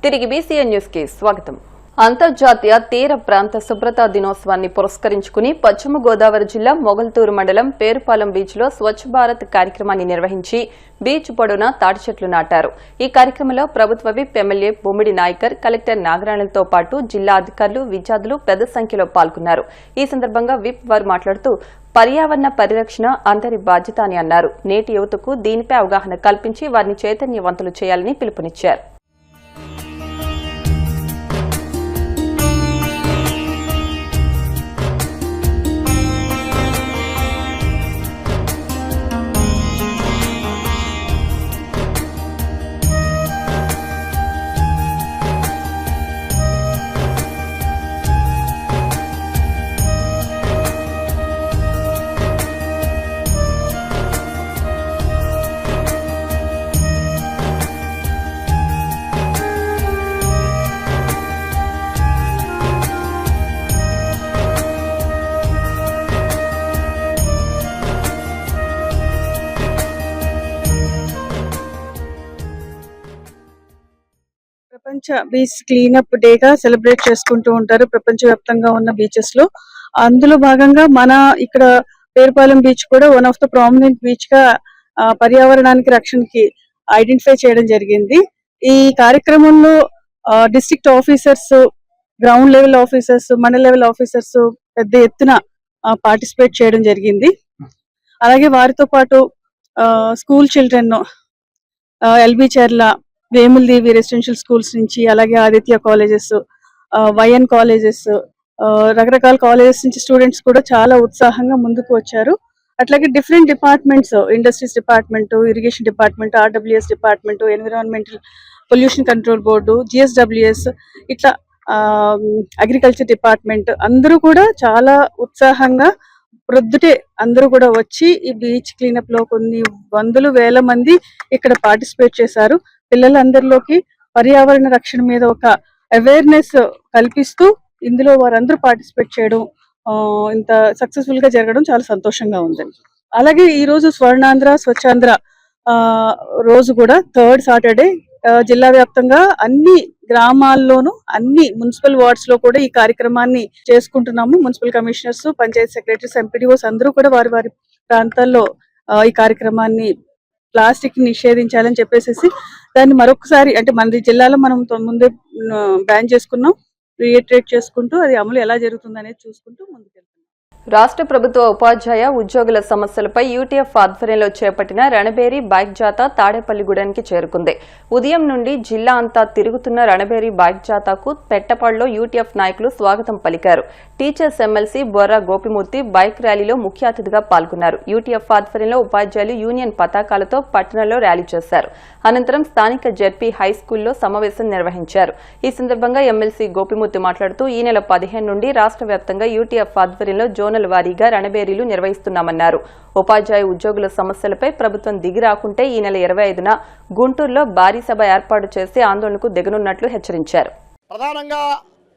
తిరిగి BCN news కి స్వాగతం. అంతర్జాతీయ తీర ప్రాంత శుభ్రతా దినోత్సవాన్ని పురస్కరించుకుని పశ్చిమ గోదావరి జిల్లా మొగల్తూరు మండలం పేరుపాలెం బీచ్ లో స్వచ్ఛ భారత్ కార్యక్రమాన్ని నిర్వహించి బీచ్ పొడవునా తాటి చెట్లు నాటారు. ఈ కార్యక్రమంలో ప్రభుత్వ విప్ ఎమ్మెల్యే బొమ్మిడి నాయకర్, కలెక్టర్ నాగరాణలతో పాటు జిల్లా అధికారులు, విద్యార్థులు పెద్ద సంఖ్యలో పాల్గొన్నారు. ఈ సందర్భంగా విప్ వారు మాట్లాడుతూ పర్యావరణ పరిరక్షణ అందరి బాధ్యత అని అన్నారు. నేటి యువతకు దీనిపై అవగాహన కల్పించి వారిని చైతన్యవంతులు చేయాలని పిలుపునిచ్చారు. ప్రపంచ బీచ్ క్లీనప్ డేగా సెలబ్రేట్ చేసుకుంటూ ఉంటారు ప్రపంచవ్యాప్తంగా ఉన్న బీచెస్ లో. అందులో భాగంగా మన ఇక్కడ పేరుపాలెం బీచ్ కూడా one of the prominent beach గా పర్యావరణానికి రక్షణకి ఐడెంటిఫై చేయడం జరిగింది. ఈ కార్యక్రమంలో district officers, ground level officers, మండల లెవెల్ ఆఫీసర్స్ పెద్ద ఎత్తున పార్టిసిపేట్ చేయడం జరిగింది. అలాగే వారితో పాటు స్కూల్ చిల్డ్రన్, ఎల్బీ చర్ల, వేములదేవి రెసిడెన్షియల్ స్కూల్స్ నుంచి, అలాగే ఆదిత్య కాలేజెస్, వైఎన్ కాలేజెస్, రకరకాల కాలేజెస్ నుంచి స్టూడెంట్స్ కూడా చాలా ఉత్సాహంగా ముందుకు వచ్చారు. అట్లాగే different departments, industries department, irrigation department, RWS department, environmental pollution control board, GSWS, ఇట్లా అగ్రికల్చర్ డిపార్ట్మెంట్ అందరూ కూడా చాలా ఉత్సాహంగా ప్రొద్దుటే అందరూ కూడా వచ్చి ఈ బీచ్ క్లీనప్ లో కొన్ని వందలు వేల మంది ఇక్కడ పార్టిసిపేట్ చేశారు. పిల్లలందరిలోకి పర్యావరణ రక్షణ మీద ఒక అవేర్నెస్ కల్పిస్తూ ఇందులో వారందరూ పార్టిసిపేట్ చేయడం, ఇంత సక్సెస్ఫుల్ గా జరగడం చాలా సంతోషంగా ఉంది. అలాగే ఈ రోజు స్వర్ణాంధ్ర స్వచ్ఛాంధ్ర రోజు కూడా థర్డ్ సాటర్డే జిల్లా వ్యాప్తంగా అన్ని గ్రామాల్లోనూ, అన్ని మున్సిపల్ వార్డ్స్ లో కూడా ఈ కార్యక్రమాన్ని చేసుకుంటున్నాము. Municipal commissioners, Panchayat secretaries, MPDOs అందరూ కూడా వారి వారి ప్రాంతాల్లో ఈ కార్యక్రమాన్ని ప్లాస్టిక్ నిషేధించాలని చెప్పేసి దాన్ని మరొకసారి, అంటే మన జిల్లాలో మనం ముందే బ్యాన్ చేసుకున్నాం, రీఇటరేట్ చేసుకుంటూ అది అమలు ఎలా జరుగుతుంది అనేది చూసుకుంటూ ముందుకెళ్తాం. రాష్ట్ర ప్రభుత్వ ఉపాధ్యాయ ఉద్యోగుల సమస్యలపై యూటీఎఫ్ ఆధ్వర్యంలో చేపట్టిన రణబేరి బైక్ జాథా తాడేపల్లిగూడెనికి చేరుకుంది. ఉదయం నుండి జిల్లా అంతా తిరుగుతున్న రణబేరి బైక్ జాథాకు పెట్టపాడులో యూటీఎఫ్ నాయకులు స్వాగతం పలికారు. Teachers MLC Borra Gopi Murthy bike ర్యాలీలో ముఖ్య అతిథిగా పాల్గొన్నారు. యూటీఎఫ్ ఆధ్వర్యంలో ఉపాధ్యాయులు యూనియన్ పతాకాలతో పట్టణంలో ర్యాలీ చేశారు. అనంతరం స్థానిక జెడ్పీ హైస్కూల్లో సమావేశం నిర్వహించారు. ఈ సందర్భంగా ఎమ్మెల్సీ గోపిమూర్తి మాట్లాడుతూ ఈ నెల 15 నుండి రాష్ట్ర వ్యాప్తంగా యూటీఎఫ్ ఆధ్వర్యంలో జోనల్ వారీగా రణబేరీలు నిర్వహిస్తున్నామన్నారు. ఉపాధ్యాయ ఉద్యోగుల సమస్యలపై ప్రభుత్వం దిగిరాకుంటే ఈ నెల 25న గుంటూరులో భారీ సభ ఏర్పాటు చేసి ఆందోళనకు దిగనున్నట్లు హెచ్చరించారు. ప్రధానంగా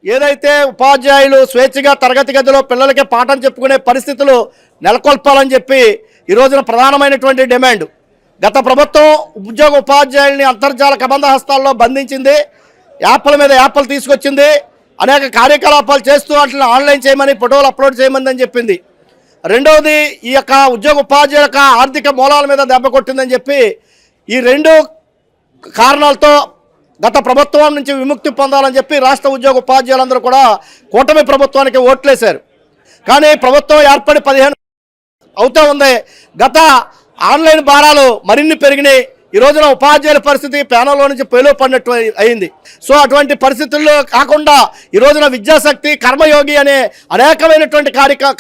ఏదైతే ఉపాధ్యాయులు స్వేచ్ఛగా తరగతి గదిలో పిల్లలకి పాఠం చెప్పుకునే పరిస్థితులు నెలకొల్పాలని చెప్పి ఈ రోజున ప్రధానమైనటువంటి డిమాండ్. గత ప్రభుత్వం ఉద్యోగ ఉపాధ్యాయుల్ని అంతర్జాల కబంధ హస్తాల్లో బంధించింది, యాప్ల మీద యాప్లు తీసుకొచ్చింది, అనేక కార్యకలాపాలు చేస్తూ వాటిని ఆన్లైన్ చేయమని, ఫోటోలు అప్లోడ్ చేయమని అని చెప్పింది. రెండవది, ఈ యొక్క ఉద్యోగ ఉపాధ్యాయుల యొక్క ఆర్థిక మూలాల మీద దెబ్బ కొట్టిందని చెప్పి ఈ రెండు కారణాలతో గత ప్రభుత్వం నుంచి విముక్తి పొందాలని చెప్పి రాష్ట్ర ఉద్యోగ ఉపాధ్యాయులందరూ కూడా కూటమి ప్రభుత్వానికి ఓట్లేశారు. కానీ ప్రభుత్వం ఏర్పడి 15 అవుతూ ఉంది. గత ఆన్లైన్ భారాలు మరిన్ని పెరిగినాయి. ఈ రోజున ఉపాధ్యాయుల పరిస్థితి ప్యానల్లో నుంచి పేలో పడినట్టు అయింది. సో అటువంటి పరిస్థితుల్లో కాకుండా ఈ రోజున విద్యాశక్తి, కర్మయోగి అనే అనేకమైనటువంటి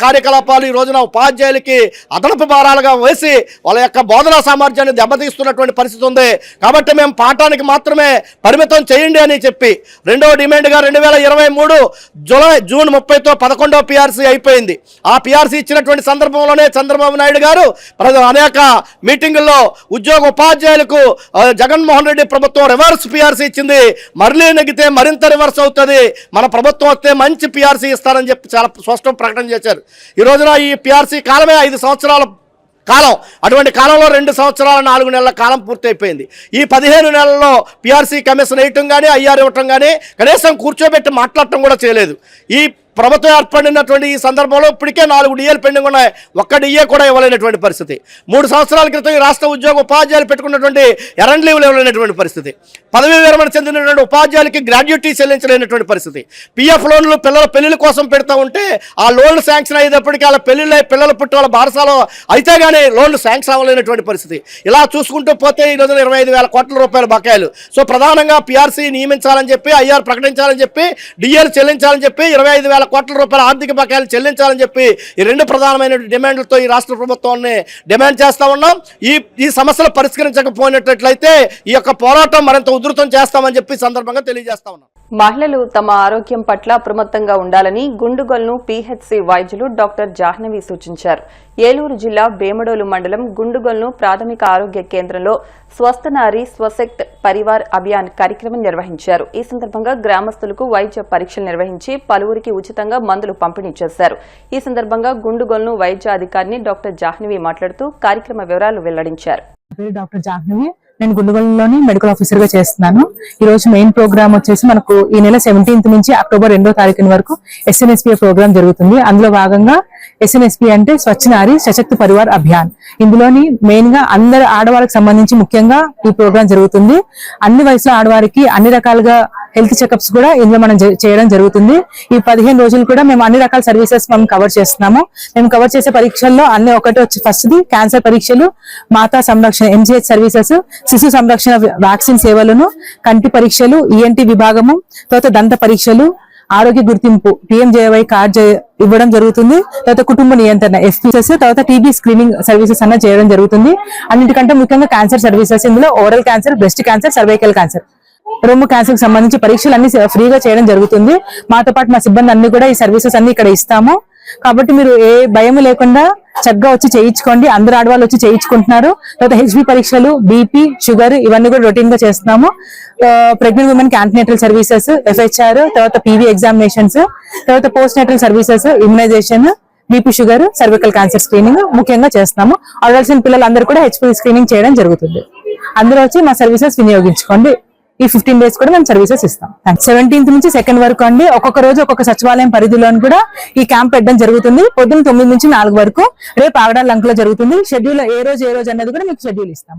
కార్యకలాపాలు ఈ రోజున ఉపాధ్యాయులకి అదనపు భారాలుగా వేసి వాళ్ళ యొక్క బోధనా సామర్థ్యాన్ని దెబ్బతీస్తున్నటువంటి పరిస్థితి ఉంది. కాబట్టి మేము పాఠానికి మాత్రమే పరిమితం చేయండి అని చెప్పి రెండవ డిమాండ్గా 2023 జూన్ 30తో 11వ పిఆర్సీ అయిపోయింది. ఆ పిఆర్సీ ఇచ్చినటువంటి సందర్భంలోనే చంద్రబాబు నాయుడు గారు అనేక మీటింగుల్లో ఉద్యోగ ఉపాధ్యాయులు జగన్మోహన్ రెడ్డి ప్రభుత్వం రివర్స్ పిఆర్సీ ఇచ్చింది. మరలీ నెగితే మరింత రివర్స్ అవుతుంది, మన ప్రభుత్వం వస్తే మంచి పిఆర్సీ ఇస్తారని చెప్పి చాలా స్పష్టం ప్రకటన చేశారు. ఈ రోజున ఈ పిఆర్సీ కాలమే 5 సంవత్సరాల కాలం. అటువంటి కాలంలో 2 సంవత్సరాల 4 నెలల కాలం పూర్తయిపోయింది. ఈ 15 నెలల్లో పిఆర్సీ కమిషన్ వేయటం కానీ, ఐఆర్ ఇవ్వటం కానీ, కనీసం కూర్చోబెట్టి మాట్లాడటం కూడా చేయలేదు. ఈ ప్రభుత్వం ఏర్పడినటువంటి ఈ సందర్భంలో ఇప్పటికే 4 డిఏలు పెండింగ్ ఉన్నాయి. ఒక్క డిఏ కూడా ఇవ్వలేనటువంటి పరిస్థితి. 3 సంవత్సరాల క్రితం ఈ రాష్ట్ర ఉద్యోగ ఉపాధ్యాయులు పెట్టుకున్నటువంటి ఎరండ్ లీవ్లు ఇవ్వలేనటువంటి పరిస్థితి. పదవీ విరమణ చెందినటువంటి ఉపాధ్యాయులకి గ్రాడ్యుయేటీ చెల్లించలేనటువంటి పరిస్థితి. పిఎఫ్ లోన్లు పిల్లల పెళ్లిళ్ళ కోసం పెడతా ఉంటే ఆ లోన్లు శాంక్షన్ అయ్యేటప్పటికీ వాళ్ళ పెళ్లిళ్ళ పిల్లలు పుట్టి వాళ్ళ బారసాలో అయితే కానీ లోన్లు శాంక్షన్ అవ్వలేనటువంటి పరిస్థితి. ఇలా చూసుకుంటూ పోతే ఈ రోజున 25,000 కోట్ల రూపాయల బకాయిలు. సో ప్రధానంగా పిఆర్సీ నియమించాలని చెప్పి, ఐఆర్ ప్రకటించాలని చెప్పి, డిఏలు చెల్లించాలని చెప్పి, 25,000 కోట్ల రూపాయల ఆర్థిక బకాయిలు చెల్లించాలని చెప్పి ఈ 2 ప్రధానమైన డిమాండ్లతో ఈ రాష్ట్ర ప్రభుత్వాన్ని డిమాండ్ చేస్తా ఉన్నాం. ఈ సమస్యలు పరిష్కరించకపోయినట్లయితే ఈ యొక్క పోరాటం మరింత ఉధృతం చేస్తామని చెప్పి సందర్భంగా తెలియజేస్తా ఉన్నాం. మహిళలు తమ ఆరోగ్యం పట్ల అప్రమత్తంగా ఉండాలని గుండుగల్ను పీహెచ్సీ వైద్యులు డాక్టర్ జాహ్నవి సూచించారు. ఏలూరు జిల్లా బేమడోలు మండలం గుండుగల్ను ప్రాథమిక ఆరోగ్య కేంద్రంలో స్వస్థ నారీ స్వశక్త్ పరివార్ అభియాన్ కార్యక్రమం నిర్వహించారు. ఈ సందర్భంగా గ్రామస్తులకు వైద్య పరీక్షలు నిర్వహించి పలువురికి ఉచితంగా మందులు పంపిణీ చేశారు. ఈ సందర్భంగా గుండుగల్ను వైద్య అధికారిని డాక్టర్ జాహ్నవి మాట్లాడుతూ కార్యక్రమ వివరాలు వెల్లడించారు. డాక్టర్ జాహ్నవి, నేను గుండుగల్లోని మెడికల్ ఆఫీసర్ గా చేస్తున్నాను. ఈ రోజు మెయిన్ ప్రోగ్రామ్ వచ్చేసి మనకు ఈ నెల 17th నుంచి అక్టోబర్ 2వ తారీఖు వరకు SNSP ప్రోగ్రామ్ జరుగుతుంది. అందులో భాగంగా SNSP అంటే స్వచ్ఛ నారీ సశక్త్ పరివార్ అభియాన్. ఇందులోని మెయిన్ గా అందరు ఆడవారికి సంబంధించి ముఖ్యంగా ఈ ప్రోగ్రామ్ జరుగుతుంది. అన్ని వయసులో ఆడవారికి అన్ని రకాలుగా హెల్త్ చెకప్స్ కూడా ఇందులో మనం చేయడం జరుగుతుంది. ఈ 15 రోజులు కూడా మేము అన్ని రకాల సర్వీసెస్ మనం కవర్ చేస్తున్నాము. మేము కవర్ చేసే పరీక్షల్లో అన్ని ఒకటి వచ్చి ఫస్ట్ది క్యాన్సర్ పరీక్షలు, మాతా సంరక్షణ MGH సర్వీసెస్, శిశు సంరక్షణ వ్యాక్సిన్ సేవలను, కంటి పరీక్షలు, ENT విభాగము, తర్వాత దంత పరీక్షలు, ఆరోగ్య గుర్తింపు PMJY కార్డ్ ఇవ్వడం జరుగుతుంది. తర్వాత కుటుంబ నియంత్రణ FPSS, తర్వాత TB స్క్రీనింగ్ సర్వీసెస్ అన్న చేయడం జరుగుతుంది. అన్నిటికంటే ముఖ్యంగా క్యాన్సర్ సర్వీసెస్, ఇందులో oral cancer, breast cancer, cervical cancer, రొమ్ము క్యాన్సర్ కి సంబంధించి పరీక్షలు అన్ని ఫ్రీగా చేయడం జరుగుతుంది. మాతో పాటు మా సిబ్బంది అన్ని కూడా ఈ సర్వీసెస్ అన్ని ఇక్కడ ఇస్తాము. కాబట్టి మీరు ఏ భయం లేకుండా చక్కగా వచ్చి చేయించుకోండి. అందరు ఆడవాళ్ళు వచ్చి చేయించుకుంటున్నారు. తర్వాత HB పరీక్షలు, BP, షుగర్ ఇవన్నీ కూడా రొటీన్ గా చేస్తున్నాము. ప్రెగ్నెంట్ ఉమెన్ కి యాంటీనేటల్ సర్వీసెస్, FHR, తర్వాత PV ఎగ్జామినేషన్స్, తర్వాత post natal services, immunization, BP, sugar, cervical cancer screening ముఖ్యంగా చేస్తున్నాము. అడల్ట్స్ పిల్లలందరూ కూడా HPV స్క్రీనింగ్ చేయడం జరుగుతుంది. అందరూ వచ్చి మా సర్వీసెస్ వినియోగించుకోండి. ఈ 15 డేస్ కూడా మేము సర్వీసెస్ ఇస్తాం. 17th నుంచి 2nd వరకు అండి. ఒక్కొక్క రోజు ఒక్కొక్క సచివాలయం పరిధిలోని కూడా ఈ క్యాంప్ పెట్టడం జరుగుతుంది. పొద్దున్న 9 నుంచి 4 వరకు. రేపు ఆగడాల లంకలో జరుగుతుంది. షెడ్యూల్ ఏ రోజు అన్నది కూడా మీకు షెడ్యూల్ ఇస్తాం.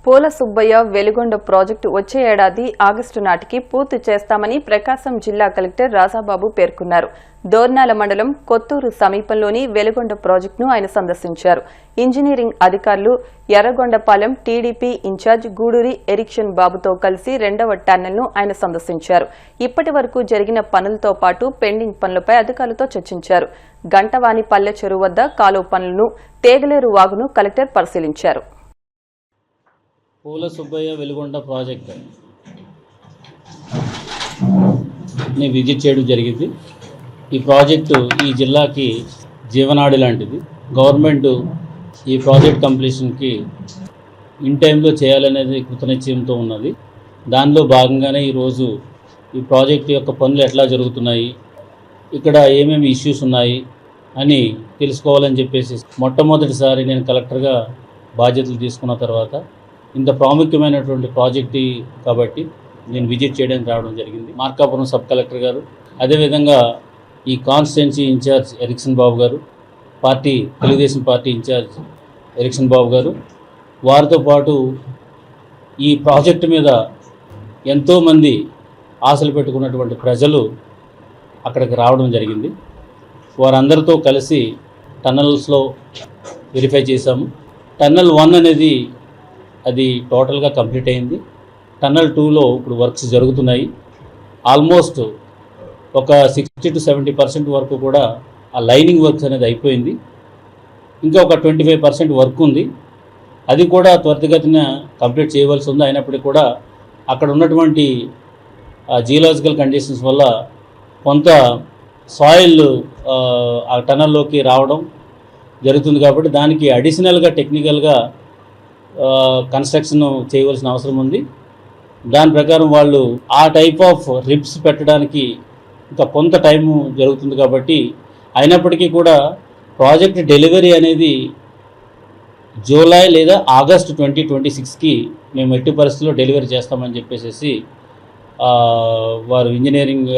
పూల సుబ్బయ్య వెలుగొండ ప్రాజెక్టు వచ్చే ఏడాది ఆగస్టు నాటికి పూర్తి చేస్తామని ప్రకాశం జిల్లా కలెక్టర్ రాజాబాబు పేర్కొన్నారు. దోర్నాల మండలం కొత్తూరు సమీపంలోని వెలుగొండ ప్రాజెక్టును ఆయన సందర్శించారు. ఇంజనీరింగ్ అధికారులు ఎర్రగొండపాలెం టీడీపీ ఇన్ఛార్జ్ గూడూరి ఎరిక్షన్ బాబుతో కలిసి 2వ టన్నెల్ను ఆయన సందర్శించారు. ఇప్పటి వరకు జరిగిన పనులతో పాటు పెండింగ్ పనులపై అధికారులతో చర్చించారు. గంటవాని పల్లె చెరువు వద్ద కాలువ పనులను, తేగలేరు వాగును కలెక్టర్ పరిశీలించారు. పూల సుబ్బయ్య వెలుగొండ ప్రాజెక్ట్ ని విజిట్ చేయడం జరిగింది. ఈ ప్రాజెక్టు ఈ జిల్లాకి జీవనాడి లాంటిది. గవర్నమెంట్ ఈ ప్రాజెక్ట్ కంప్లీషన్కి ఇన్ టైంలో చేయాలనేది కృతనిశ్చయంతో ఉన్నది. దానిలో భాగంగానే ఈరోజు ఈ ప్రాజెక్ట్ యొక్క పనులు ఎట్లా జరుగుతున్నాయి, ఇక్కడ ఏమేమి ఇష్యూస్ ఉన్నాయి అని తెలుసుకోవాలని చెప్పేసి మొట్టమొదటిసారి నేను కలెక్టర్గా బాధ్యతలు తీసుకున్న తర్వాత ఇంత ప్రాముఖ్యమైనటువంటి ప్రాజెక్ట్ కాబట్టి నేను విజిట్ చేయడానికి రావడం జరిగింది. మార్కాపురం సబ్ కలెక్టర్ గారు, అదేవిధంగా ఈ కాన్స్టిట్యున్సీ ఇన్ఛార్జ్ ఎరిక్సన్ బాబు గారు, తెలుగుదేశం పార్టీ ఇన్ఛార్జ్ ఎరిక్సన్ బాబు గారు, వారితో పాటు ఈ ప్రాజెక్టు మీద ఎంతోమంది ఆశలు పెట్టుకున్నటువంటి ప్రజలు అక్కడికి రావడం జరిగింది. వారందరితో కలిసి టన్నల్స్లో వెరిఫై చేశాము. టన్నల్ 1 అనేది అది టోటల్గా కంప్లీట్ అయింది. టన్నల్ 2లో ఇప్పుడు వర్క్స్ జరుగుతున్నాయి. ఆల్మోస్ట్ ఒక 60 to 70% వరకు కూడా ఆ లైనింగ్ వర్క్స్ అనేది అయిపోయింది. ఇంకా ఒక 25% వర్క్ ఉంది. అది కూడా త్వరితగతిన కంప్లీట్ చేయవలసి ఉంది. అయినప్పటికీ కూడా అక్కడ ఉన్నటువంటి జియోలాజికల్ కండిషన్స్ వల్ల కొంత సాయిల్ ఆ టన్నల్లోకి రావడం జరుగుతుంది. కాబట్టి దానికి అడిషనల్గా టెక్నికల్గా కన్స్ట్రక్షన్ చేయవలసిన అవసరం ఉంది. దాని ప్రకారం వాళ్ళు ఆ టైప్ ఆఫ్ రిప్స్ పెట్టడానికి ఇంకా కొంత టైము జరుగుతుంది. కాబట్టి అయినప్పటికీ కూడా ప్రాజెక్ట్ డెలివరీ అనేది జూలై లేదా ఆగస్టు 2026కి మేము ఎట్టి పరిస్థితుల్లో డెలివరీ చేస్తామని చెప్పేసి వారు ఇంజనీరింగ్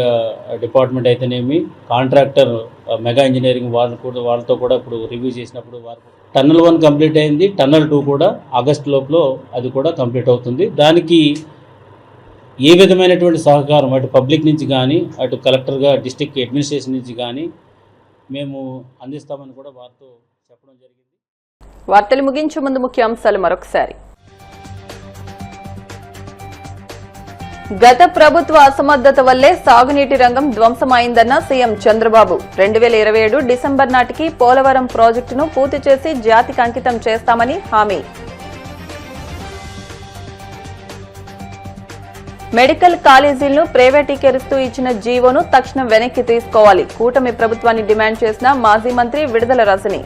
డిపార్ట్మెంట్ అయితేనేమి కాంట్రాక్టర్ మెగా ఇంజనీరింగ్ వాళ్ళతో కూడా ఇప్పుడు రివ్యూ చేసినప్పుడు వారు టన్నల్ 1 కంప్లీట్ అయింది, టన్నల్ 2 కూడా ఆగస్టు లోపల అది కూడా కంప్లీట్ అవుతుంది. దానికి ఏ విధమైనటువంటి సహకారం అటు పబ్లిక్ నుంచి కానీ అటు కలెక్టర్గా డిస్ట్రిక్ట్ అడ్మినిస్ట్రేషన్ నుంచి కానీ మేము అందిస్తామని కూడా వారితో చెప్పడం జరిగింది. వార్తలు ముగించే ముందు ముఖ్యాంశాలు మరొకసారి. గత ప్రభుత్వ అసమర్థత వల్లే సాగునీటి రంగం ధ్వంసమైందన్న సీఎం చంద్రబాబు. 2027 డిసెంబర్ నాటికి పోలవరం ప్రాజెక్టును పూర్తి చేసి జాతికి అంకితం చేస్తామని హామీ. మెడికల్ కాలేజీలను ప్రైవేటీకరిస్తూ ఇచ్చిన జీవోను తక్షణం వెనక్కి తీసుకోవాలి. కూటమి ప్రభుత్వాన్ని డిమాండ్ చేసిన మాజీ మంత్రి విడుదల రజని.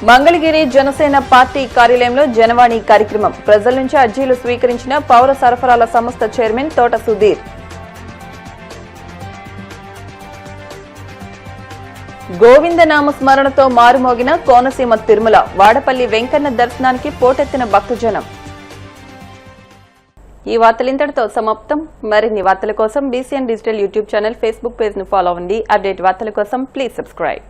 మంగళగిరి జనసేన పార్టీ కార్యాలయంలో జనవాణి కార్యక్రమం. ప్రజల నుంచి అర్జీలు స్వీకరించిన పౌర సరఫరాల సంస్థ చైర్మన్ తోట సుధీర్. గోవిందనామ స్మరణతో మారుమోగిన కోనసీమ తిరుమల. వాడపల్లి వెంకన్న దర్శనానికి పోటెత్తిన భక్తజనం. ఈ వార్తలు ఇంతటితో సమాప్తం. మరిన్ని వార్తల కోసం BCN digital YouTube channel, Facebook page ను ఫాలో అవ్వండి. అప్డేట్ వార్తల కోసం ప్లీజ్ సబ్స్క్రైబ్.